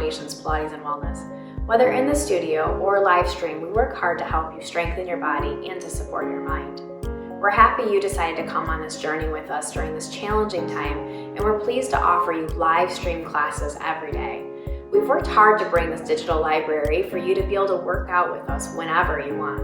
Nations Pilates and Wellness. Whether in the studio or live stream, we work hard to help you strengthen your body and to support your mind. We're happy you decided to come on this journey with us during this challenging time, and we're pleased to offer you live stream classes every day. We've worked hard to bring this digital library for you to be able to work out with us whenever you want.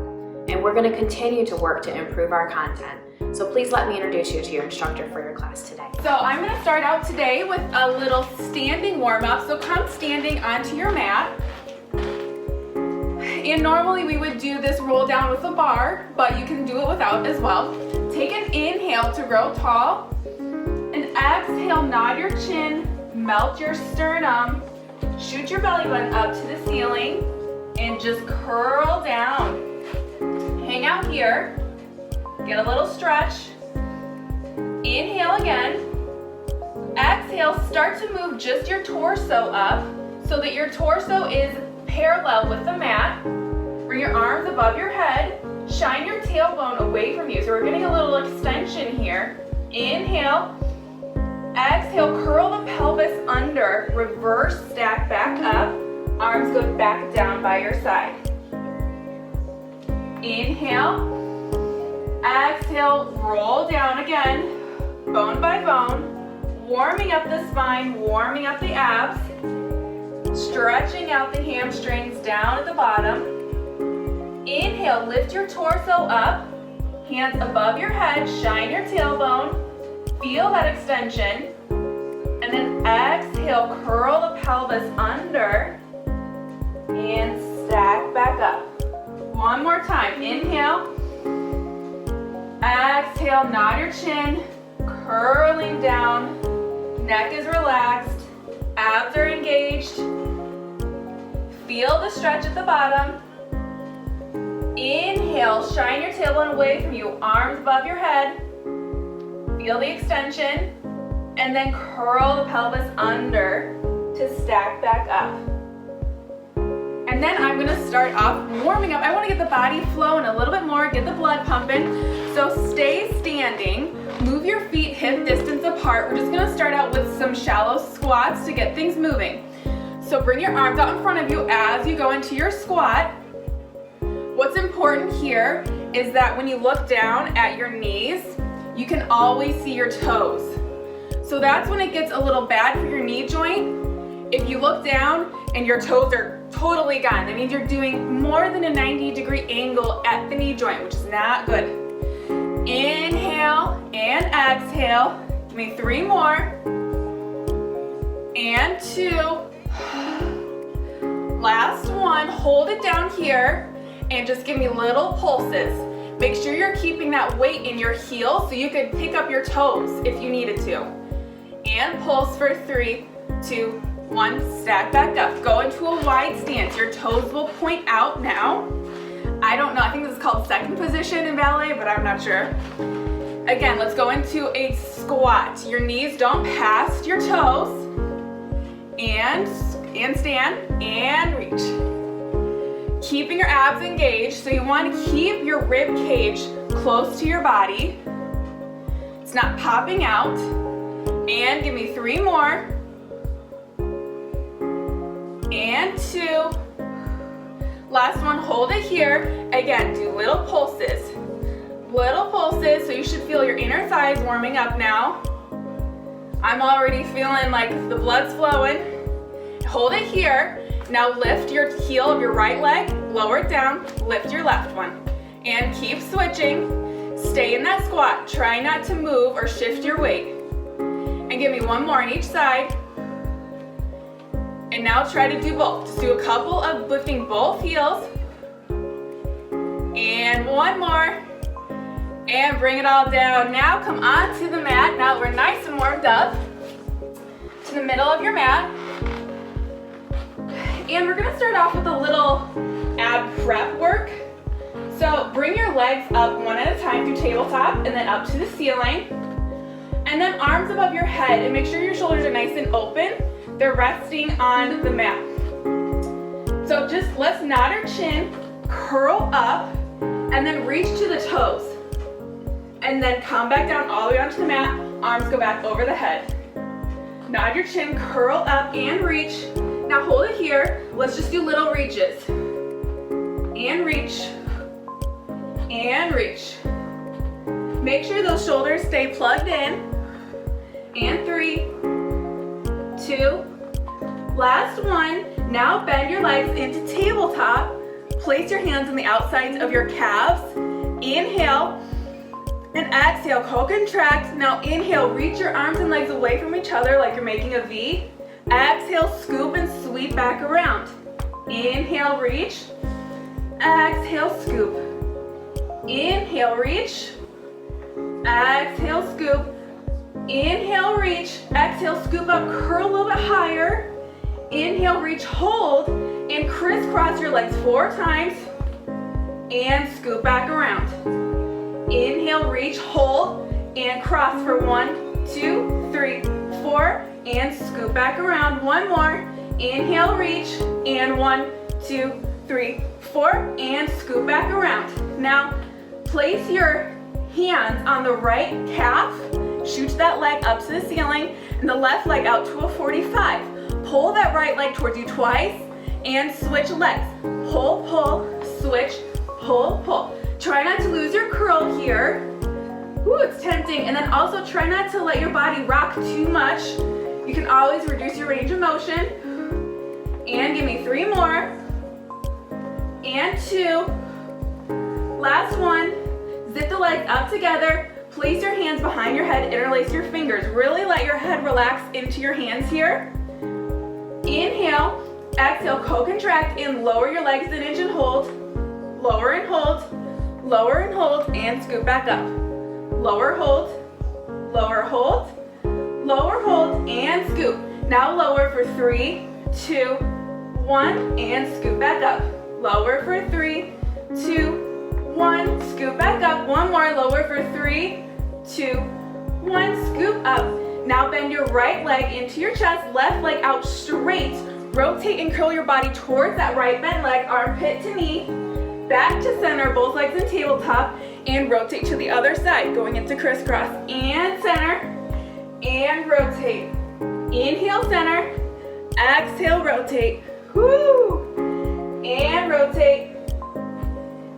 And we're going to continue to work to improve our content. So please let me introduce you to your instructor for your class today. So I'm going to start out today with a little standing warm-up. So come standing onto your mat. And normally we would do this roll down with a bar, but you can do it without as well. Take an inhale to grow tall. An exhale, nod your chin, melt your sternum, shoot your belly button up to the ceiling, and just curl down. Hang out here. Get a little stretch. Inhale again. Exhale, start to move just your torso up so that your torso is parallel with the mat. Bring your arms above your head. Shine your tailbone away from you. So we're getting a little extension here. Inhale. Exhale, curl the pelvis under. Reverse stack back up. Arms go back down by your side. Inhale. Exhale, roll down again. Bone by bone. Warming up the spine, warming up the abs. Stretching out the hamstrings down at the bottom. Inhale, lift your torso up. Hands above your head, shine your tailbone. Feel that extension. And then exhale, curl the pelvis under. And stack back up. One more time. Inhale. Exhale, nod your chin. Curling down. Neck is relaxed. Abs are engaged. Feel the stretch at the bottom. Inhale, shine your tailbone away from you, arms above your head. Feel the extension, and then curl the pelvis under to stack back up. And then I'm gonna start off warming up. I wanna get the body flowing a little bit more, get the blood pumping. So stay standing, move your feet hip distance apart. We're just gonna start out with some shallow squats to get things moving. So bring your arms out in front of you as you go into your squat. What's important here is that when you look down at your knees, you can always see your toes. So that's when it gets a little bad for your knee joint. If you look down and your toes are totally gone, that means you're doing more than a 90-degree angle at the knee joint, which is not good. Inhale and exhale. Give me 3 more. And 2. Last one. Hold it down here and just give me little pulses. Make sure you're keeping that weight in your heel so you could pick up your toes if you needed to. And pulse for 3, 2, 1. Stack back up. Go into a wide stance. Your toes will point out now. I don't know. I think this is called second position in ballet, but I'm not sure. Again, let's go into a squat. Your knees don't pass your toes. And stand and reach. Keeping your abs engaged, so you want to keep your rib cage close to your body. It's not popping out. And give me 3 more. And 2. Last one, hold it here. Again, do little pulses. Little pulses, so you should feel your inner thighs warming up now. I'm already feeling like the blood's flowing. Hold it here. Now lift your heel of your right leg, lower it down, lift your left one. And keep switching. Stay in that squat. Try not to move or shift your weight. And give me 1 more on each side. And now try to do both. Just do a couple of lifting both heels. And 1 more. And bring it all down. Now come onto the mat. Now that we're nice and warmed up, to the middle of your mat. And we're gonna start off with a little ab prep work. So bring your legs up one at a time through tabletop and then up to the ceiling. And then arms above your head, and make sure your shoulders are nice and open. They're resting on the mat. So just let's nod our chin, curl up, and then reach to the toes. And then come back down all the way onto the mat, arms go back over the head. Nod your chin, curl up and reach. Now hold it here. Let's just do little reaches. And reach. And reach. Make sure those shoulders stay plugged in. And 3, 2, last one. Now bend your legs into tabletop. Place your hands on the outsides of your calves. Inhale and exhale, co-contract. Now inhale, reach your arms and legs away from each other like you're making a V. Exhale, scoop and sweep back around. Inhale, reach. Exhale, scoop. Inhale, reach. Exhale, scoop. Inhale, reach. Exhale, scoop up, curl a little bit higher. Inhale, reach, hold, and crisscross your legs 4 times. And scoop back around. Inhale, reach, hold, and cross for 1, 2, 3, 4, and scoop back around. One more. Inhale, reach, and 1, 2, 3, 4, and scoop back around. Now, place your hands on the right calf, shoot that leg up to the ceiling, and the left leg out to a 45. Pull that right leg towards you twice, and switch legs. Pull, pull, switch, pull, pull. Try not to lose your curl here. Ooh, it's tempting. And then also try not to let your body rock too much. You can always reduce your range of motion. And give me 3 more. And 2. Last one. Zip the legs up together. Place your hands behind your head. Interlace your fingers. Really let your head relax into your hands here. Inhale. Exhale, co-contract, and lower your legs an inch and hold. Lower and hold. Lower and hold, and scoop back up. Lower, hold. Lower, hold. Lower, hold, and scoop. Now lower for 3, 2, 1, and scoop back up. Lower for 3, 2, 1, scoop back up. One more, lower for 3, 2, 1, scoop up. Now bend your right leg into your chest, left leg out straight. Rotate and curl your body towards that right bent leg, armpit to knee, back to center, both legs in tabletop, and rotate to the other side, going into crisscross. And center, and rotate. Inhale, center, exhale, rotate. Woo! And rotate,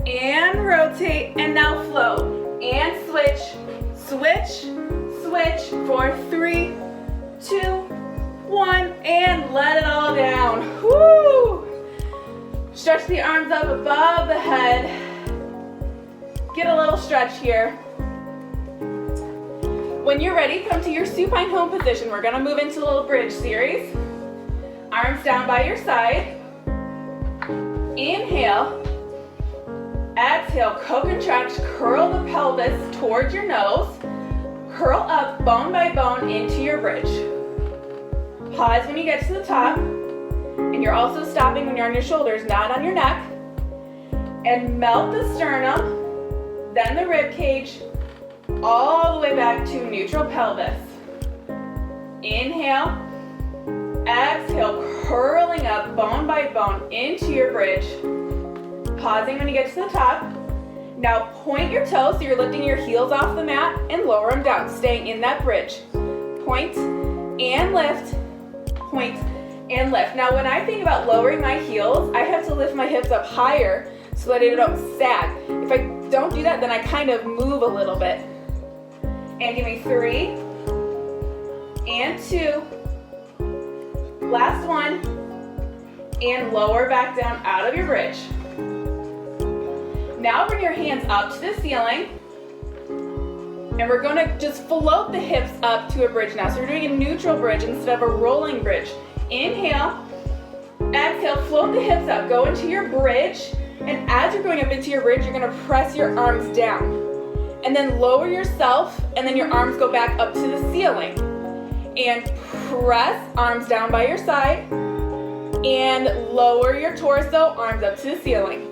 and rotate, and now flow. And switch, switch, switch for 3, 2, 1, and let it all down. Woo! Stretch the arms up above the head. Get a little stretch here. When you're ready, come to your supine home position. We're gonna move into a little bridge series. Arms down by your side. Inhale. Exhale, co-contract, curl the pelvis towards your nose. Curl up bone by bone into your bridge. Pause when you get to the top. And you're also stopping when you're on your shoulders, not on your neck. And melt the sternum, then the rib cage, all the way back to neutral pelvis. Inhale, exhale, curling up bone by bone into your bridge. Pausing when you get to the top. Now point your toes so you're lifting your heels off the mat and lower them down, staying in that bridge. Point and lift, point and lift. Now when I think about lowering my heels, I have to lift my hips up higher so that they don't sag. If I don't do that, then I kind of move a little bit. And give me 3, and 2, last one, and lower back down out of your bridge. Now bring your hands up to the ceiling, and we're going to just float the hips up to a bridge now. So we're doing a neutral bridge instead of a rolling bridge. Inhale, exhale, float the hips up, go into your bridge, and as you're going up into your bridge, you're going to press your arms down. And then lower yourself, and then your arms go back up to the ceiling. And press, arms down by your side, and lower your torso, arms up to the ceiling.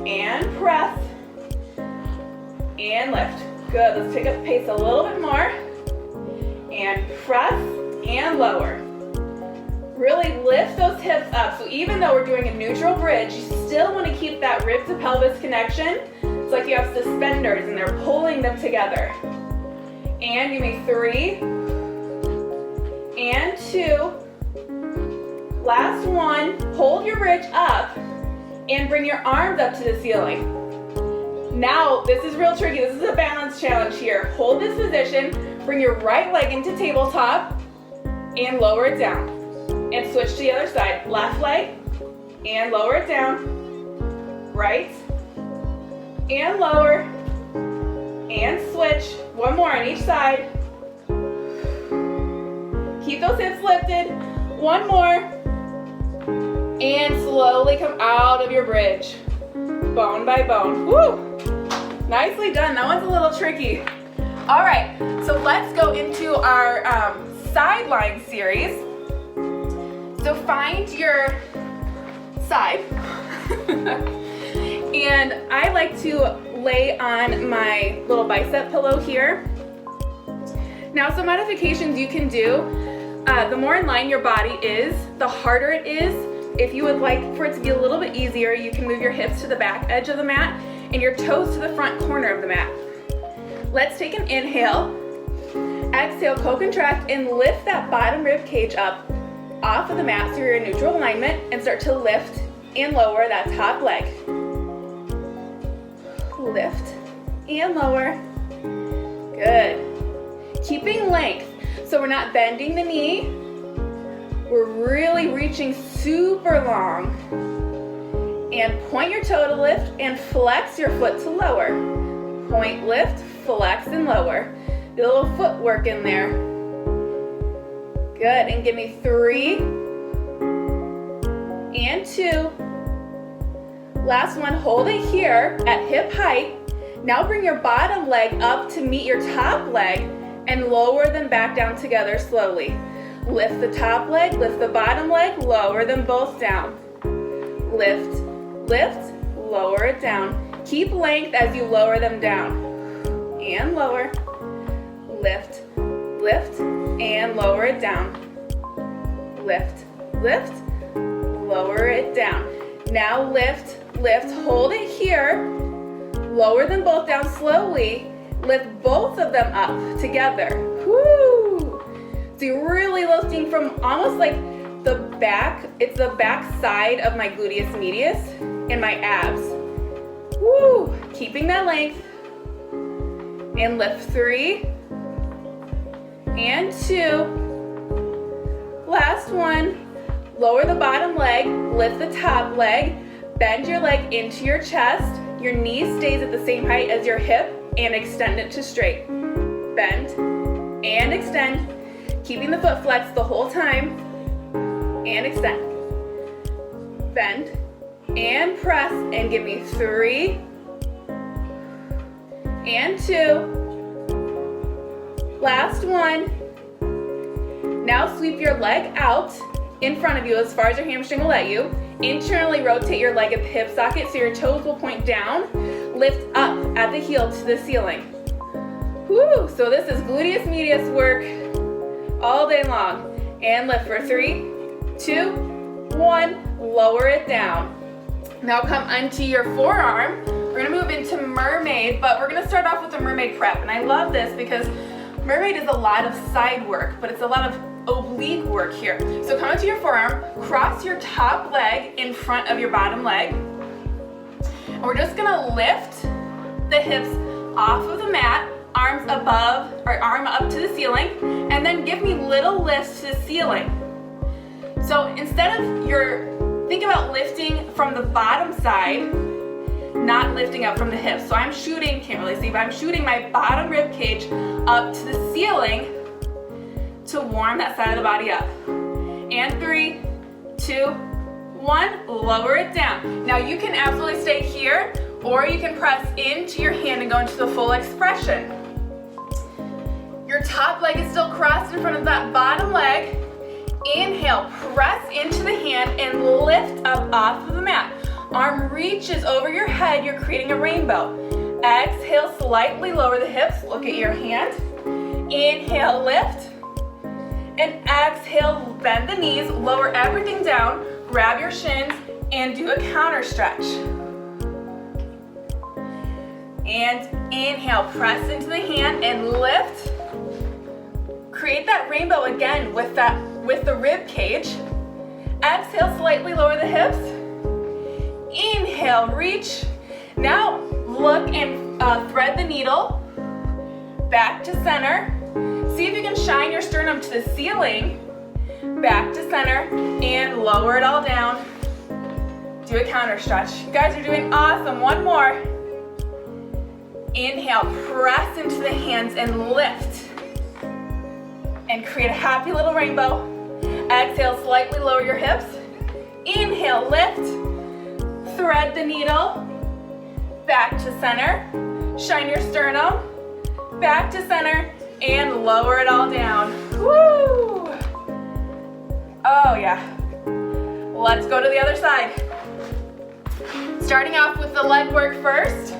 And press, and lift. Good, let's pick up the pace a little bit more. And press, and lower. Really lift those hips up. So even though we're doing a neutral bridge, you still want to keep that rib to pelvis connection. It's like you have suspenders and they're pulling them together. And give me 3, and 2, Last one, hold your bridge up and bring your arms up to the ceiling. Now, this is real tricky. This is a balance challenge here. Hold this position, bring your right leg into tabletop and lower it down. And switch to the other side. Left leg and lower it down. Right and lower and switch. One more on each side. Keep those hips lifted. One more. And slowly come out of your bridge. Bone by bone. Woo! Nicely done. That one's a little tricky. All right, so let's go into our sideline series. So find your side. And I like to lay on my little bicep pillow here. Now, some modifications you can do. The more in line your body is, the harder it is. If you would like for it to be a little bit easier, you can move your hips to the back edge of the mat and your toes to the front corner of the mat. Let's take an inhale. Exhale, co-contract, and lift that bottom rib cage up off of the mat so you're in neutral alignment, and start to lift and lower that top leg. Lift and lower. Good. Keeping length, so we're not bending the knee. We're really reaching super long. And point your toe to lift and flex your foot to lower. Point, lift, flex, and lower. Do a little footwork in there. Good, and give me 3 and 2. Last one, hold it here at hip height. Now bring your bottom leg up to meet your top leg and lower them back down together slowly. Lift the top leg, lift the bottom leg, lower them both down. Lift, lift, lower it down. Keep length as you lower them down. And lower. Lift, lift, and lower it down. Lift, lift, lower it down. Now lift, lift, hold it here. Lower them both down slowly. Lift both of them up together. Woo! So you're really lifting from almost like the back. It's the back side of my gluteus medius and my abs. Woo! Keeping that length. And lift 3 and 2. Last one. Lower the bottom leg, lift the top leg, bend your leg into your chest. Your knee stays at the same height as your hip, and extend it to straight. Bend and extend, keeping the foot flexed the whole time, and extend. Bend and press, and give me 3 and 2. Last one. Now sweep your leg out in front of you as far as your hamstring will let you. Internally rotate your leg at the hip socket so your toes will point down. Lift up at the heel to the ceiling. Woo! So this is gluteus medius work all day long. And lift for 3, 2, 1. Lower it down. Now come onto your forearm. We're gonna move into mermaid, but we're gonna start off with the mermaid prep. And I love this because mermaid is a lot of side work, but it's a lot of oblique work here. So come into your forearm, cross your top leg in front of your bottom leg. And we're just gonna lift the hips off of the mat, arms above, or arm up to the ceiling, and then give me little lifts to the ceiling. So instead of think about lifting from the bottom side, not lifting up from the hips. So I'm shooting, can't really see, but I'm shooting my bottom rib cage up to the ceiling to warm that side of the body up. And 3, 2, 1, lower it down. Now you can absolutely stay here, or you can press into your hand and go into the full expression. Your top leg is still crossed in front of that bottom leg. Inhale, press into the hand and lift up off of the mat. Arm reaches over your head, you're creating a rainbow. Exhale, slightly lower the hips, look at your hand. Inhale, lift. And exhale, bend the knees, lower everything down, grab your shins, and do a counter stretch. And inhale, press into the hand and lift. Create that rainbow again with the rib cage. Exhale, slightly lower the hips. Inhale, reach. Now look and thread the needle back to center. See if you can shine your sternum to the ceiling. Back to center and lower it all down. Do a counter stretch. You guys are doing awesome. One more. Inhale, press into the hands and lift. And create a happy little rainbow. Exhale, slightly lower your hips. Inhale, lift. Thread the needle. Back to center. Shine your sternum. Back to center. And lower it all down. Woo! Oh yeah. Let's go to the other side. Starting off with the leg work first.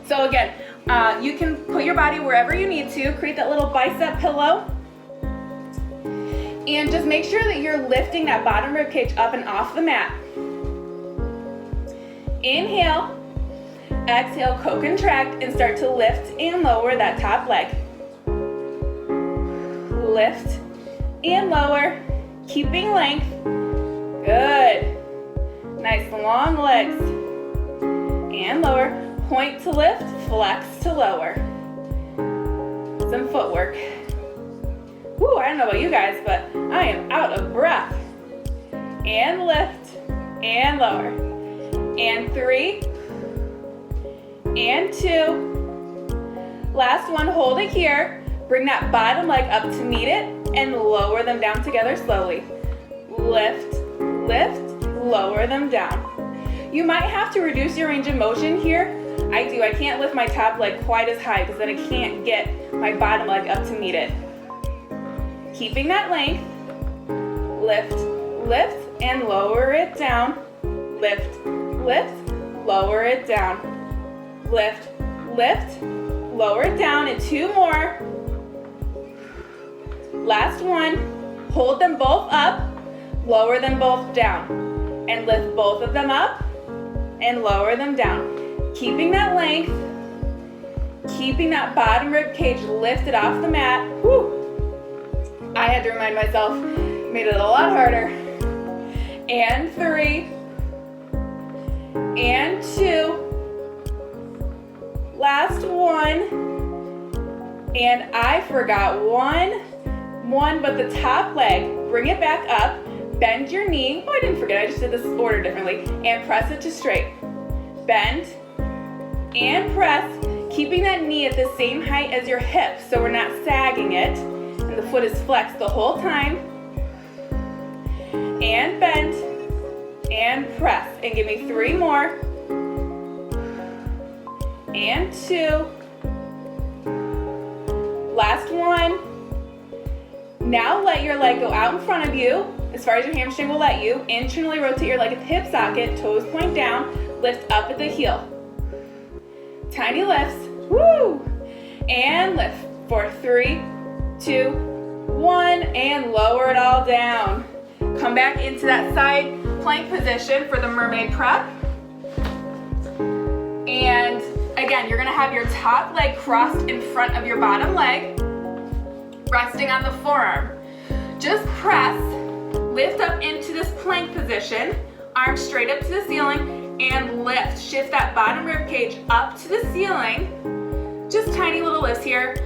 So again, you can put your body wherever you need to. Create that little bicep pillow. And just make sure that you're lifting that bottom rib cage up and off the mat. Inhale. Exhale, co-contract and start to lift and lower that top leg. Lift and lower, keeping length. Good. Nice long legs. And lower. Point to lift, flex to lower. Some footwork. Woo, I don't know about you guys, but I am out of breath. And lift and lower. And 3. And 2. Last one, hold it here. Bring that bottom leg up to meet it and lower them down together slowly. Lift, lift, lower them down. You might have to reduce your range of motion here. I do, I can't lift my top leg quite as high because then I can't get my bottom leg up to meet it. Keeping that length, lift, lift, and lower it down. Lift, lift, lower it down. Lift, lift, lower it down, and 2 more. Last one, hold them both up, lower them both down, and lift both of them up, and lower them down. Keeping that length, keeping that bottom rib cage lifted off the mat. Whew. I had to remind myself, made it a lot harder. And 3, and 2. Last one, and I forgot one, but the top leg, bring it back up, bend your knee, oh I didn't forget, I just did this order differently, and press it to straight. Bend, and press, keeping that knee at the same height as your hip, so we're not sagging it, and the foot is flexed the whole time. And bend, and press, and give me 3 more. And 2. Last one. Now let your leg go out in front of you, as far as your hamstring will let you. Internally rotate your leg at the hip socket, toes point down, lift up at the heel. Tiny lifts, woo! And lift for 3, 2, 1, and lower it all down. Come back into that side plank position for the Mermaid Prep. And again, you're gonna have your top leg crossed in front of your bottom leg, resting on the forearm. Just press, lift up into this plank position, arms straight up to the ceiling, and lift. Shift that bottom rib cage up to the ceiling. Just tiny little lifts here,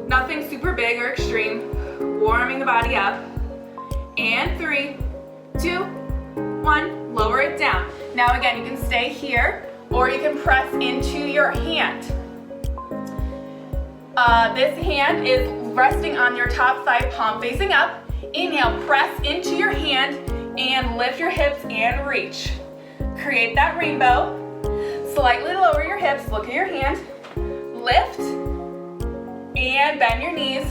nothing super big or extreme. Warming the body up. And 3, 2, 1, lower it down. Now again, you can stay here, or you can press into your hand. This hand is resting on your top thigh, palm facing up. Inhale, press into your hand and lift your hips and reach. Create that rainbow. Slightly lower your hips, look at your hand. Lift and bend your knees.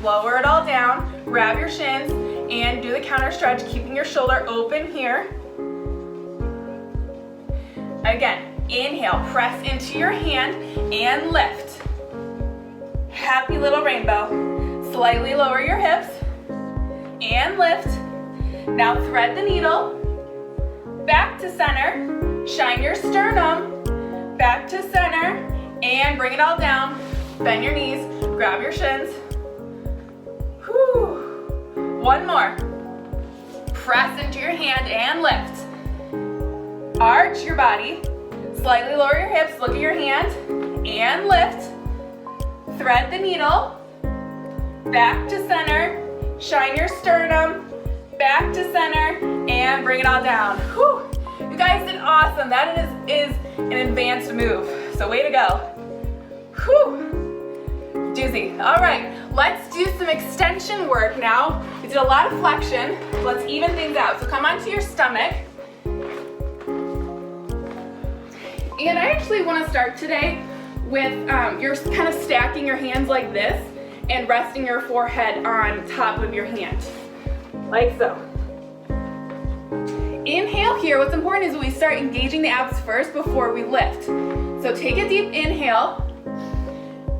Lower it all down, grab your shins and do the counter stretch, keeping your shoulder open here. Again, inhale, press into your hand and lift. Happy little rainbow. Slightly lower your hips and lift. Now thread the needle, back to center, shine your sternum, back to center, and bring it all down. Bend your knees, grab your shins. One more. Press into your hand and lift. Arch your body. Slightly lower your hips, look at your hand, and lift. Thread the needle. Back to center. Shine your sternum. Back to center, and bring it all down. Whew. You guys did awesome. That is an advanced move, so way to go. Whew. Doozy. All right, let's do some extension work now. We did a lot of flexion. Let's even things out. So come onto your stomach. And I actually want to start today with you're kind of stacking your hands like this and resting your forehead on top of your hand, like so. Inhale here. What's important is we start engaging the abs first before we lift. So take a deep inhale.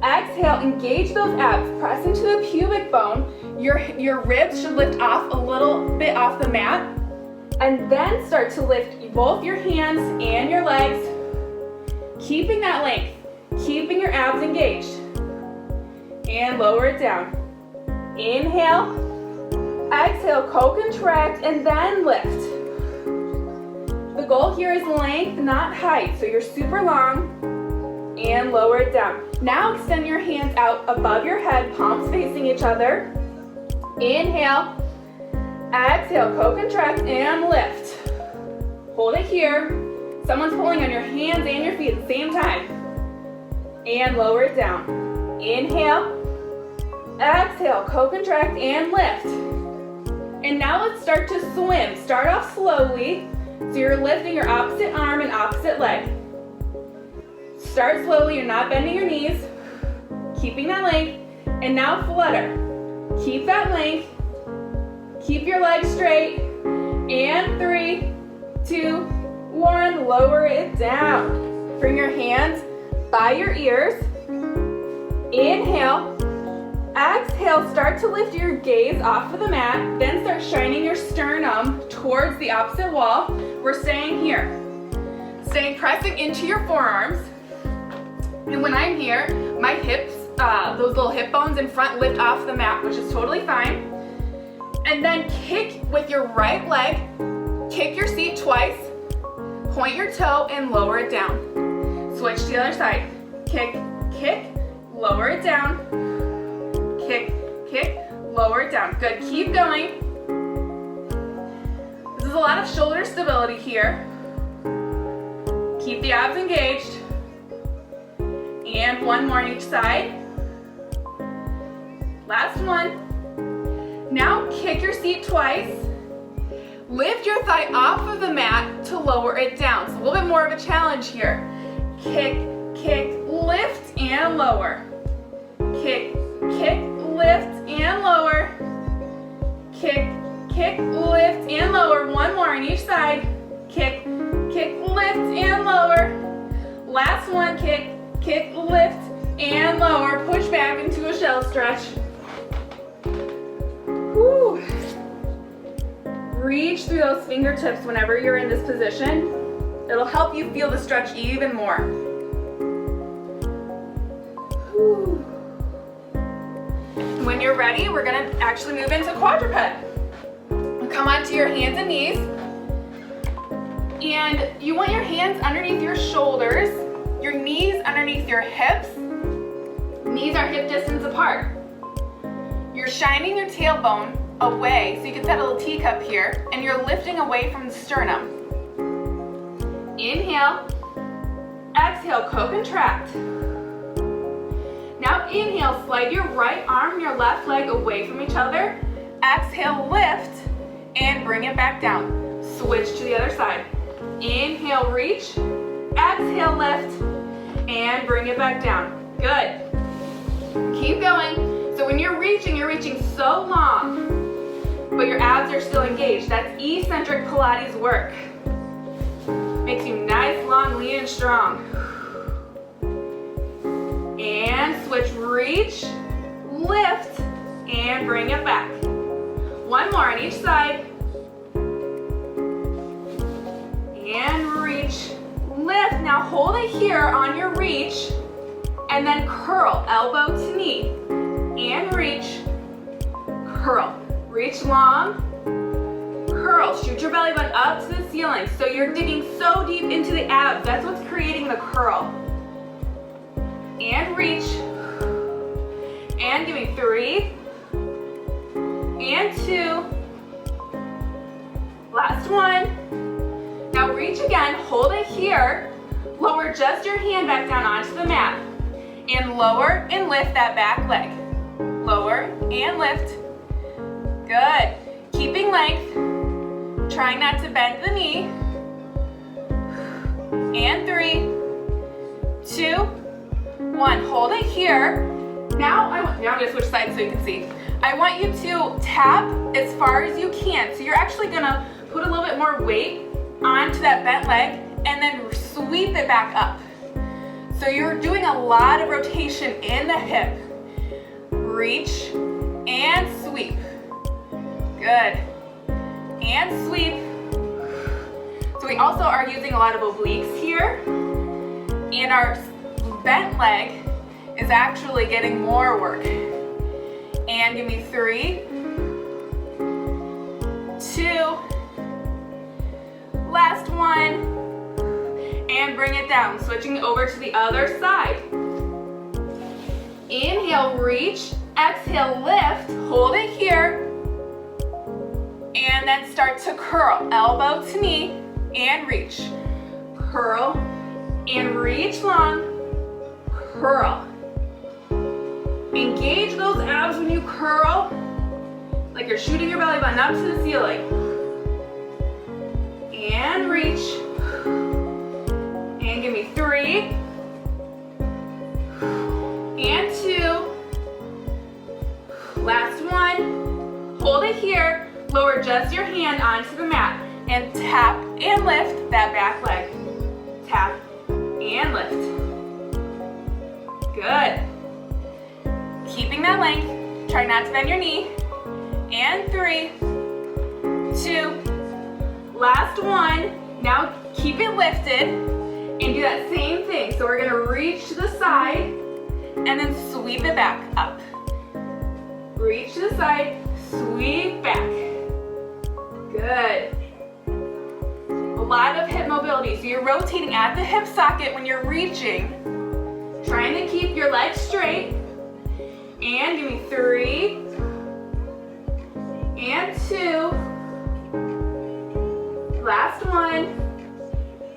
Exhale, engage those abs. Press into the pubic bone. Your ribs should lift off a little bit off the mat. And then start to lift both your hands and your legs, keeping that length, keeping your abs engaged. And lower it down. Inhale, exhale, co-contract, and then lift. The goal here is length, not height. So you're super long, and lower it down. Now extend your hands out above your head, palms facing each other. Inhale, exhale, co-contract, and lift. Hold it here. Someone's pulling on your hands and your feet at the same time. And lower it down. Inhale, exhale, co-contract, and lift. And now let's start to swim. Start off slowly. So you're lifting your opposite arm and opposite leg. Start slowly, you're not bending your knees. Keeping that length. And now flutter. Keep that length. Keep your legs straight. And 3, 2, 1. Lower it down. Bring your hands by your ears. Inhale. Exhale, start to lift your gaze off of the mat, then start shining your sternum towards the opposite wall. We're staying here. Pressing into your forearms. And when I'm here, my hips, those little hip bones in front lift off the mat, which is totally fine. And then kick with your right leg, kick your seat twice, point your toe and lower it down. Switch to the other side. Kick, kick, lower it down. Kick, kick, lower it down. Good, keep going. This is a lot of shoulder stability here. Keep the abs engaged. And one more on each side. Last one. Now kick your seat twice. Lift your thigh off of the mat to lower it down. It's a little bit more of a challenge here. Kick, kick, lift, and lower. Kick, kick, lift, and lower. Kick, kick, lift, and lower. One more on each side. Kick, kick, lift, and lower. Last one, kick, kick, lift, and lower. Push back into a shell stretch. Whew. Reach through those fingertips whenever you're in this position. It'll help you feel the stretch even more. Whew. When you're ready, we're gonna actually move into quadruped. Come onto your hands and knees. And you want your hands underneath your shoulders, your knees underneath your hips. Knees are hip distance apart. You're shining your tailbone away, so you can set a little teacup here, and you're lifting away from the sternum. Inhale, exhale, co-contract. Now inhale, slide your right arm and your left leg away from each other. Exhale, lift, and bring it back down. Switch to the other side. Inhale, reach. Exhale, lift, and bring it back down. Good. Keep going. So when you're reaching so long, but your abs are still engaged. That's eccentric Pilates work. Makes you nice, long, lean, and strong. And switch, reach, lift, and bring it back. One more on each side. And reach, lift. Now hold it here on your reach, and then curl, elbow to knee. And reach, curl. reach long, curl, shoot your belly button up to the ceiling. So you're digging so deep into the abs. That's what's creating the curl. And reach. And give me 3. And 2. Last one. Now reach again, hold it here. Lower just your hand back down onto the mat. And lower and lift that back leg. Lower and lift. Good. Keeping length. Trying not to bend the knee. And 3, 2, 1. Hold it here. Now I'm gonna switch sides so you can see. I want you to tap as far as you can. So you're actually gonna put a little bit more weight onto that bent leg and then sweep it back up. So you're doing a lot of rotation in the hip. Reach and sweep. Good. And sweep. So we also are using a lot of obliques here. And our bent leg is actually getting more work. And give me 3, 2, last one, and bring it down, switching over to the other side. Inhale, reach, exhale, lift, hold it here, and then start to curl, elbow to knee, and reach. Curl, and reach long, curl. Engage those abs when you curl, like you're shooting your belly button up to the ceiling. And reach. And give me 3. And 2. Last one. Hold it here. Lower just your hand onto the mat. And tap and lift that back leg. Tap and lift. Good. Keeping that length, try not to bend your knee. And 3, 2, last one. Now keep it lifted and do that same thing. So we're gonna reach to the side and then sweep it back up. Reach to the side, sweep back. Good. A lot of hip mobility. So you're rotating at the hip socket when you're reaching, trying to keep your legs straight. And give me 3, and 2, last one,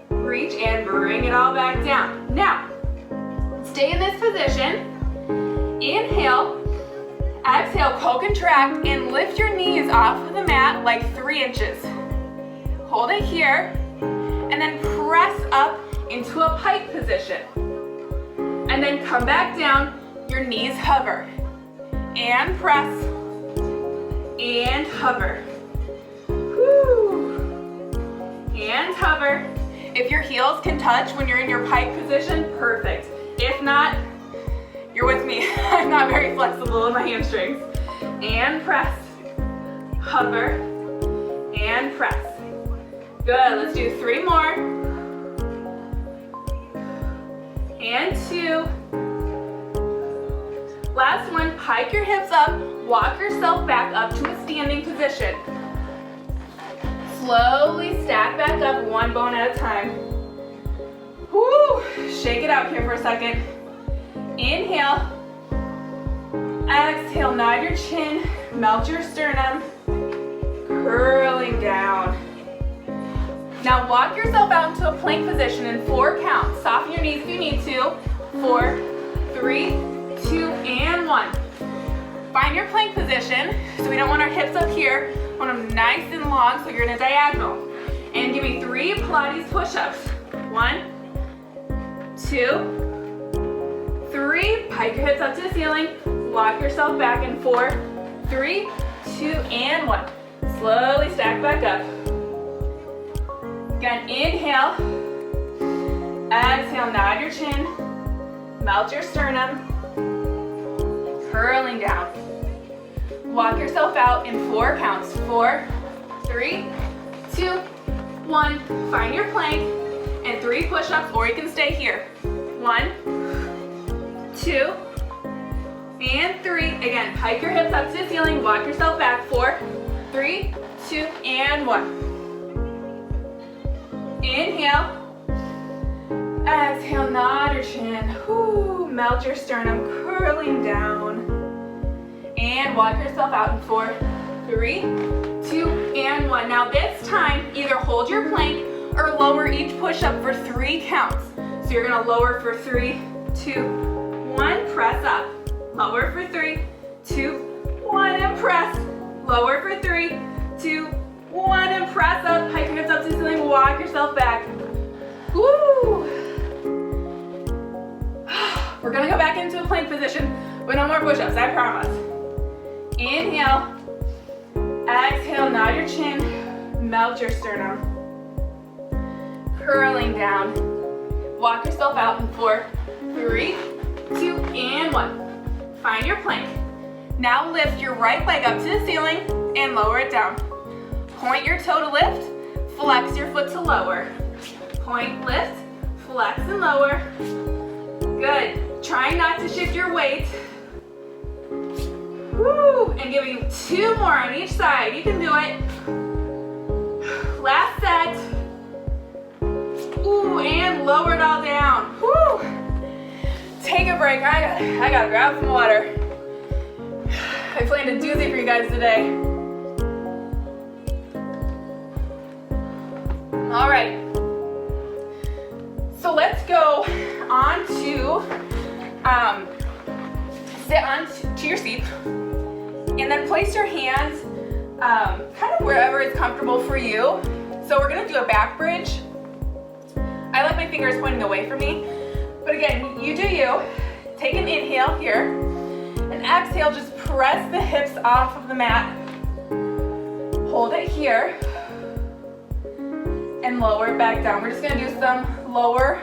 reach and bring it all back down. Now, stay in this position, inhale, exhale, co-contract, and lift your knees off of the mat like 3 inches. Hold it here, and then press up into a pike position. And then come back down. Your knees hover, and press, and hover, woo, and hover. If your heels can touch when you're in your pike position, perfect. If not, you're with me. I'm not very flexible in my hamstrings. And press, hover, and press. Good, let's do 3 more. And 2. Last one, pike your hips up, walk yourself back up to a standing position. Slowly stack back up, one bone at a time. Woo! Shake it out here for a second. Inhale. Exhale, nod your chin, melt your sternum, curling down. Now walk yourself out into a plank position in 4 counts. Soften your knees if you need to. 4, 3, 2, and 1. Find your plank position. So we don't want our hips up here. We want them nice and long so you're in a diagonal. And give me 3 Pilates push-ups. 1, 2, 3. Pike your hips up to the ceiling. Walk yourself back in 4, 3, 2, and 1. Slowly stack back up. Again, inhale. Exhale, nod your chin. Melt your sternum. Curling down. Walk yourself out in 4 counts. 4, 3, 2, 1. Find your plank and 3 push-ups, or you can stay here. 1, 2, and 3. Again, hike your hips up to the ceiling, walk yourself back. 4, 3, 2, and 1. Inhale. Exhale, nod your chin. Whoo, melt your sternum, curling down. And walk yourself out in 4, 3, 2, and 1. Now this time, either hold your plank or lower each push-up for 3 counts. So you're gonna lower for 3, 2, 1, press up. Lower for 3, 2, 1, and press. Lower for 3, 2, 1, and press up. Hike your hips up to the ceiling, walk yourself back. Woo! We're gonna go back into a plank position with no more push-ups, I promise. Inhale. Exhale, nod your chin, melt your sternum. Curling down. Walk yourself out in 4, 3, 2, and 1. Find your plank. Now lift your right leg up to the ceiling and lower it down. Point your toe to lift, flex your foot to lower. Point, lift, flex and lower. Good. Try not to shift your weight. Woo! And giving 2 more on each side. You can do it. Last set. Ooh, and lower it all down. Woo! Take a break. I gotta grab some water. I planned a doozy for you guys today. All right. So let's go on to sit on to your seat, and then place your hands kind of wherever is comfortable for you. So we're gonna do a back bridge. I like my fingers pointing away from me, but again, you do you. Take an inhale here, and exhale, just press the hips off of the mat. Hold it here, and lower it back down. We're just gonna do some lower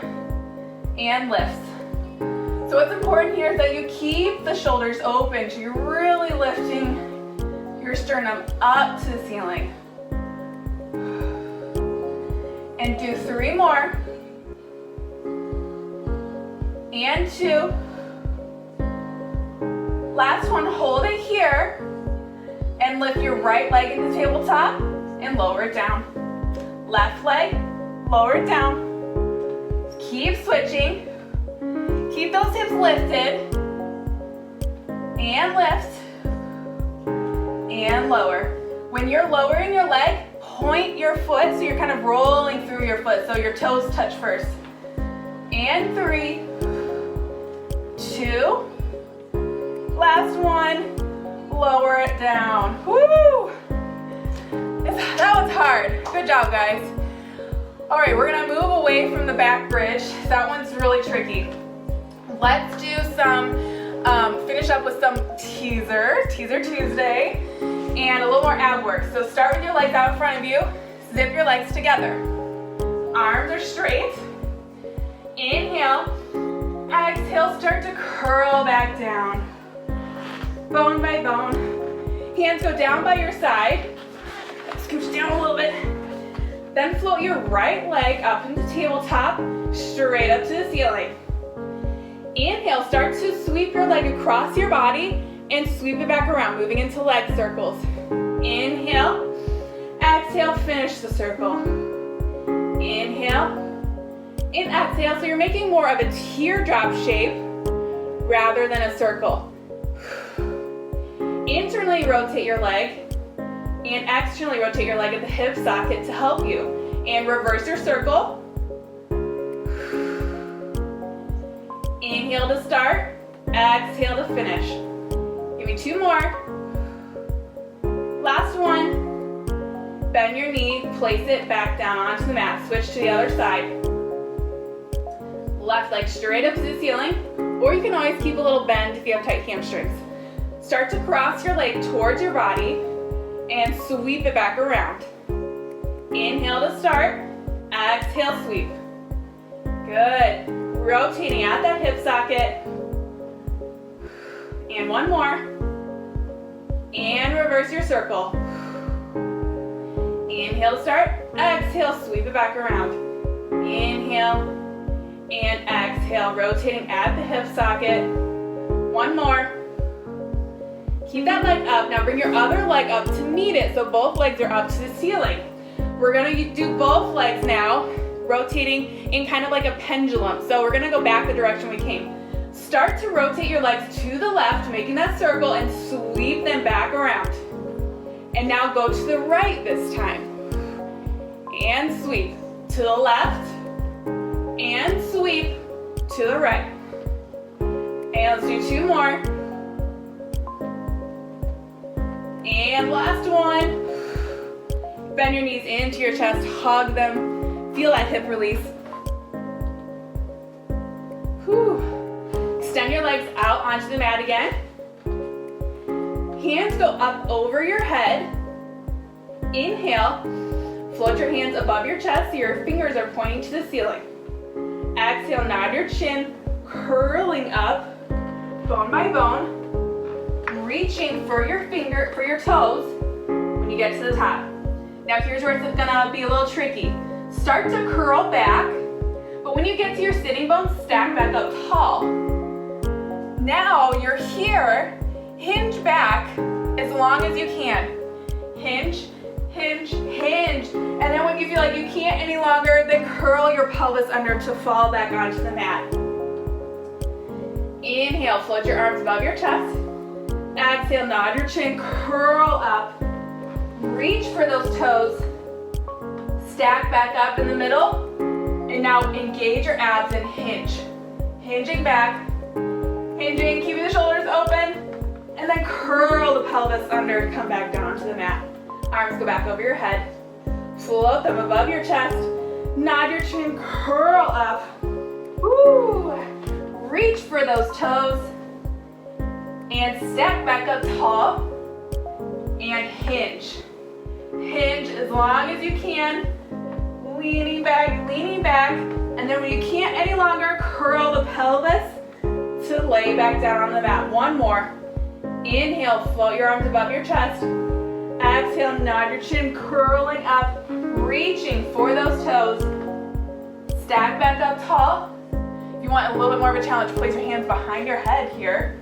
and lifts. So what's important here is that you keep the shoulders open, so you're really lifting your sternum up to the ceiling. And do 3 more. And 2. Last one, hold it here, and lift your right leg in the tabletop and lower it down. Left leg, lower it down. Keep switching. Keep those hips lifted. And lift. And lower. When you're lowering your leg, point your foot so you're kind of rolling through your foot so your toes touch first. And 3, 2, last one, lower it down. Woo! That was hard. Good job, guys. All right, we're gonna move away from the back bridge. That one's really tricky. Let's do some, finish up with some Teaser Tuesday, and a little more ab work. So start with your legs out in front of you, zip your legs together. Arms are straight. Inhale, exhale, start to curl back down. Bone by bone. Hands go down by your side. Scooch down a little bit. Then float your right leg up into tabletop, straight up to the ceiling. Inhale, start to sweep your leg across your body and sweep it back around, moving into leg circles. Inhale, exhale, finish the circle. Inhale, and exhale. So you're making more of a teardrop shape rather than a circle. Internally rotate your leg and externally rotate your leg at the hip socket to help you. And reverse your circle. Inhale to start, exhale to finish. Give me 2 more. Last one. Bend your knee, place it back down onto the mat. Switch to the other side. Left leg straight up to the ceiling, or you can always keep a little bend if you have tight hamstrings. Start to cross your leg towards your body and sweep it back around. Inhale to start, exhale, sweep. Good. Rotating at that hip socket. And 1 more. And reverse your circle. Inhale to start, exhale, sweep it back around. Inhale and exhale, rotating at the hip socket. 1 more. Keep that leg up. Now bring your other leg up to meet it, so both legs are up to the ceiling. We're gonna do both legs now, rotating in kind of like a pendulum. So we're gonna go back the direction we came. Start to rotate your legs to the left, making that circle, and sweep them back around. And now go to the right this time. And sweep to the left, and sweep to the right. And let's do 2 more. And last one. Bend your knees into your chest, hug them. Feel that hip release. Whew. Extend your legs out onto the mat again. Hands go up over your head. Inhale. Float your hands above your chest so your fingers are pointing to the ceiling. Exhale, nod your chin, curling up, bone by bone. Reaching for your toes when you get to the top. Now here's where it's gonna be a little tricky. Start to curl back, but when you get to your sitting bones, stack back up tall. Now you're here, hinge back as long as you can. Hinge, hinge, hinge. And then when you feel like you can't any longer, then curl your pelvis under to fall back onto the mat. Inhale, float your arms above your chest. Exhale, nod your chin, curl up. Reach for those toes. Stack back up in the middle. And now engage your abs and hinge. Hinging back. Hinging, keeping the shoulders open. And then curl the pelvis under, come back down to the mat. Arms go back over your head. Float them above your chest. Nod your chin, curl up. Woo! Reach for those toes. And stack back up tall. And hinge. Hinge as long as you can. Leaning back. And then when you can't any longer, curl the pelvis to lay back down on the mat. One more. Inhale, float your arms above your chest. Exhale, nod your chin, curling up, reaching for those toes. Stack back up tall. If you want a little bit more of a challenge, place your hands behind your head here.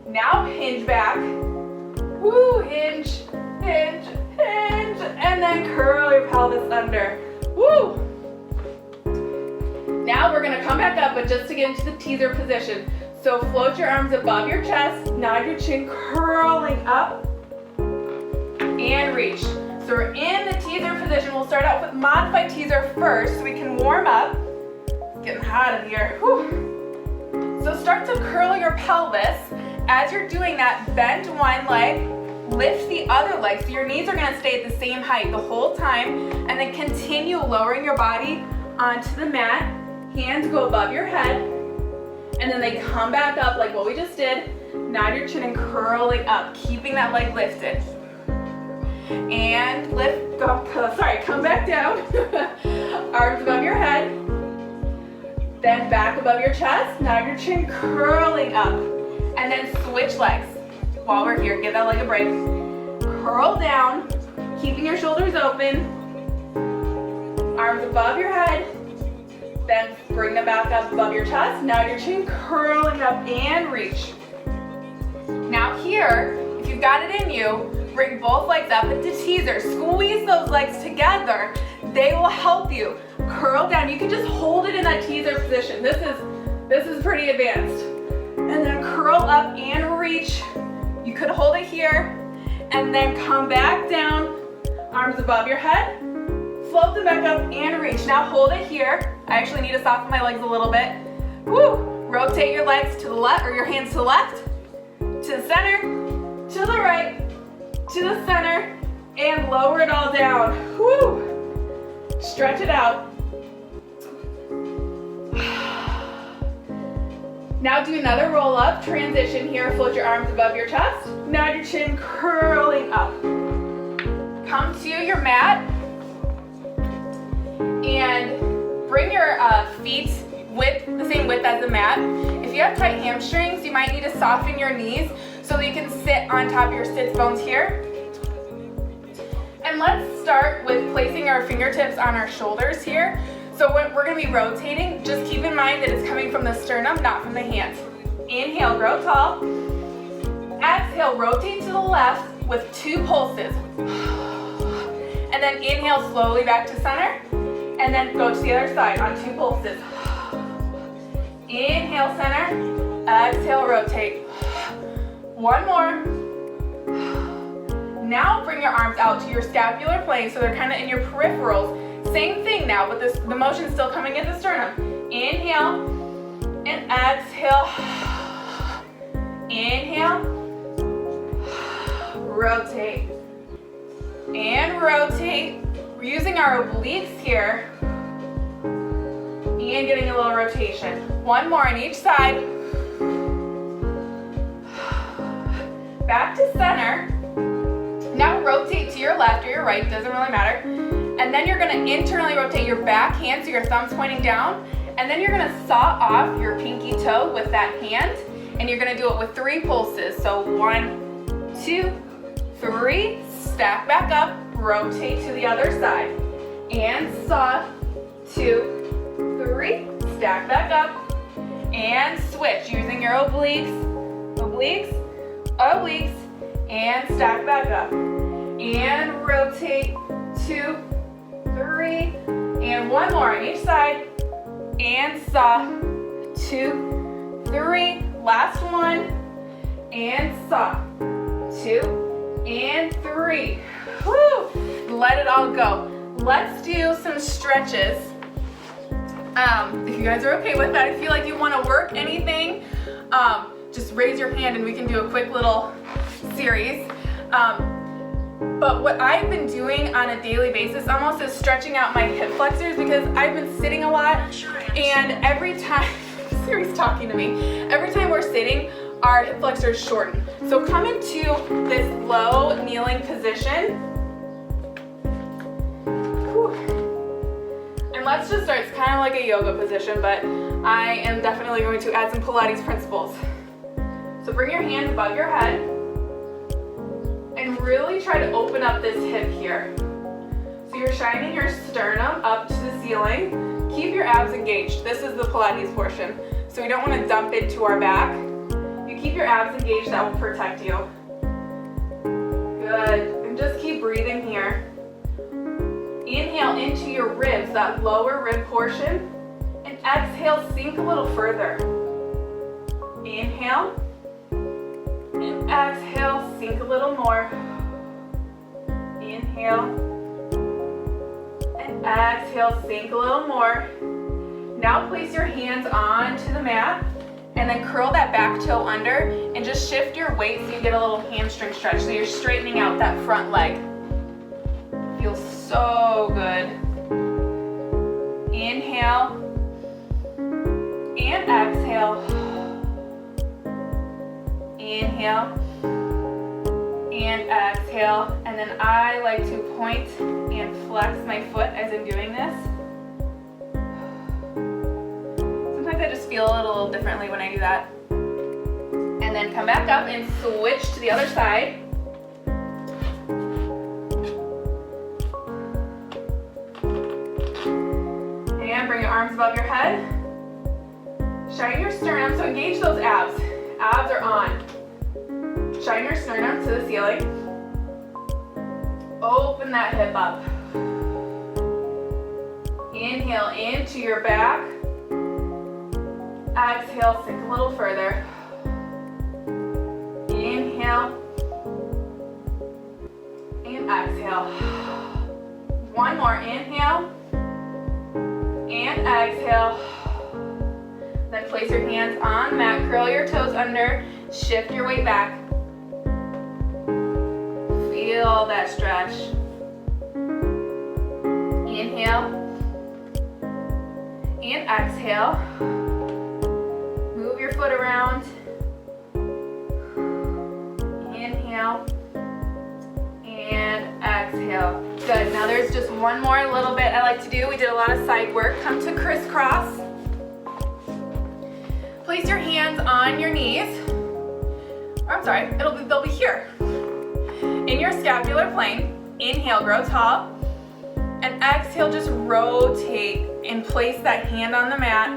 Now hinge back. Woo, hinge, hinge, hinge. And then curl your pelvis under. Woo! Now we're gonna come back up, but just to get into the teaser position. So float your arms above your chest, nod your chin, curling up, and reach. So we're in the teaser position. We'll start out with modified teaser first so we can warm up. It's getting hot in here. Whew. So start to curl your pelvis. As you're doing that, bend one leg, lift the other leg. So your knees are gonna stay at the same height the whole time, and then continue lowering your body onto the mat. Hands go above your head, and then they come back up like what we just did. Nod your chin and curling up, keeping that leg lifted. And lift, come back down. Arms above your head. Then back above your chest, nod your chin, curling up. And then switch legs. While we're here, give that leg a break. Curl down, keeping your shoulders open. Arms above your head. Then bring them back up above your chest. Nod your chin, curling up and reach. Now here, if you've got it in you, bring both legs up into teaser. Squeeze those legs together. They will help you. Curl down. You can just hold it in that teaser position. This is pretty advanced. And then curl up and reach. You could hold it here. And then come back down. Arms above your head. Float them back up and reach. Now hold it here. I actually need to soften my legs a little bit. Woo! Rotate your legs to the left, or your hands to the left, to the center, to the right, to the center, and lower it all down. Woo! Stretch it out. Now do another roll up, transition here. Float your arms above your chest. Nod your chin, curling up. Come to your mat and bring your feet the same width as the mat. If you have tight hamstrings, you might need to soften your knees so that you can sit on top of your sits bones here. And let's start with placing our fingertips on our shoulders here. So when we're going to be rotating, just keep in mind that it's coming from the sternum, not from the hands. Inhale, grow tall. Exhale, rotate to the left with 2 pulses. And then inhale slowly back to center. And then go to the other side on 2 pulses. Inhale center, exhale rotate. 1 more. Now bring your arms out to your scapular plane so they're kind of in your peripherals. Same thing now, but the motion is still coming into the sternum. Inhale and exhale. Inhale, rotate, and rotate. We're using our obliques here and getting a little rotation. 1 more on each side. Back to center. Now rotate to your left or your right, doesn't really matter. And then you're gonna internally rotate your back hand so your thumb's pointing down. And then you're gonna saw off your pinky toe with that hand. And you're gonna do it with 3 pulses. So 1, 2, 3, stack back up, rotate to the other side. And saw, 2, 3, stack back up, and switch using your obliques, obliques, obliques, and stack back up. And rotate, 2, 3, and 1 more on each side. And saw, 2, 3, last one, and saw, 2, and 3. Woo! Let it all go. Let's do some stretches. If you guys are okay with that, if you feel like you want to work anything, just raise your hand and we can do a quick little series. But what I've been doing on a daily basis almost is stretching out my hip flexors because I've been sitting a lot, and every time, Siri's talking to me, every time we're sitting, our hip flexors shorten. So come into this low kneeling position. Whew. And let's just start. It's kind of like a yoga position, but I am definitely going to add some Pilates principles. So bring your hands above your head and really try to open up this hip here. So you're shining your sternum up to the ceiling. Keep your abs engaged. This is the Pilates portion. So we don't want to dump into our back. You keep your abs engaged, that will protect you. Good. And just keep breathing here. Inhale into your ribs, that lower rib portion. And exhale, sink a little further. Inhale. And exhale, sink a little more. Inhale. And exhale, sink a little more. Now place your hands onto the mat and then curl that back toe under and just shift your weight so you get a little hamstring stretch. So you're straightening out that front leg. Feels so good. Inhale and exhale. Inhale and exhale. And then I like to point and flex my foot as I'm doing this. Sometimes I just feel it a little differently when I do that. And then come back up and switch to the other side. And bring your arms above your head. Shine your sternum, so engage those abs. Abs are on. Shine your sternum to the ceiling. Open that hip up. Inhale into your back. Exhale, sink a little further. Inhale. And exhale. One more, inhale. And exhale. Then place your hands on the mat, curl your toes under, shift your weight back. Feel that stretch. Inhale. And exhale. Move your foot around. Inhale. And exhale. Good. Now there's just one more little bit I like to do. We did a lot of side work. Come to Criss Cross. Place your hands on your knees. Or I'm sorry, they'll be here. In your scapular plane. Inhale, grow tall. And exhale, just rotate and place that hand on the mat.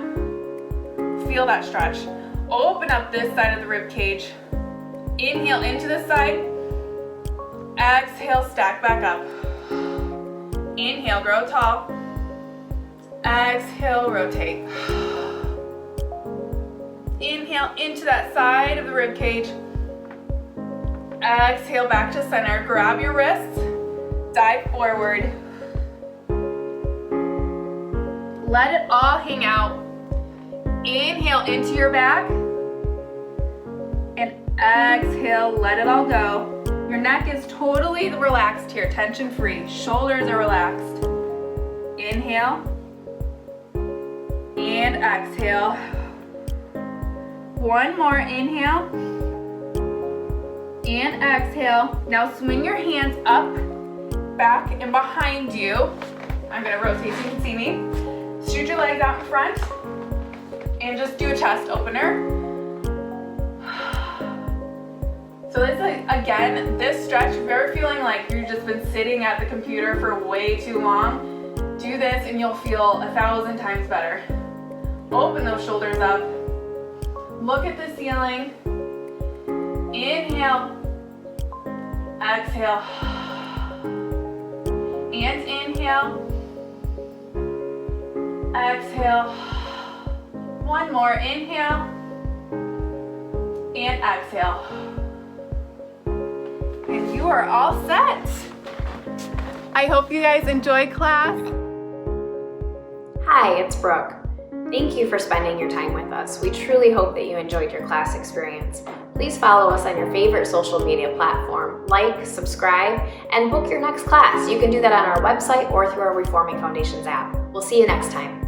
Feel that stretch. Open up this side of the rib cage. Inhale into the side. Exhale, stack back up. Inhale, grow tall. Exhale, rotate. Inhale into that side of the rib cage. Exhale, back to center. Grab your wrists, dive forward. Let it all hang out. Inhale into your back. And exhale, let it all go. Your neck is totally relaxed here, tension free. Shoulders are relaxed. Inhale. And exhale. One more, inhale. And exhale. Now swing your hands up, back, and behind you. I'm gonna rotate so you can see me. Shoot your legs out in front. And just do a chest opener. So this is, again, this stretch, if you're feeling like you've just been sitting at the computer for way too long, do this and you'll feel 1,000 times better. Open those shoulders up. Look at the ceiling. Inhale. Exhale. And inhale. Exhale. One more, inhale. And exhale. And you are all set. I hope you guys enjoyed class. Hi, it's Brooke. Thank you for spending your time with us. We truly hope that you enjoyed your class experience. Please follow us on your favorite social media platform, like, subscribe, and book your next class. You can do that on our website or through our Reforming Foundations app. We'll see you next time.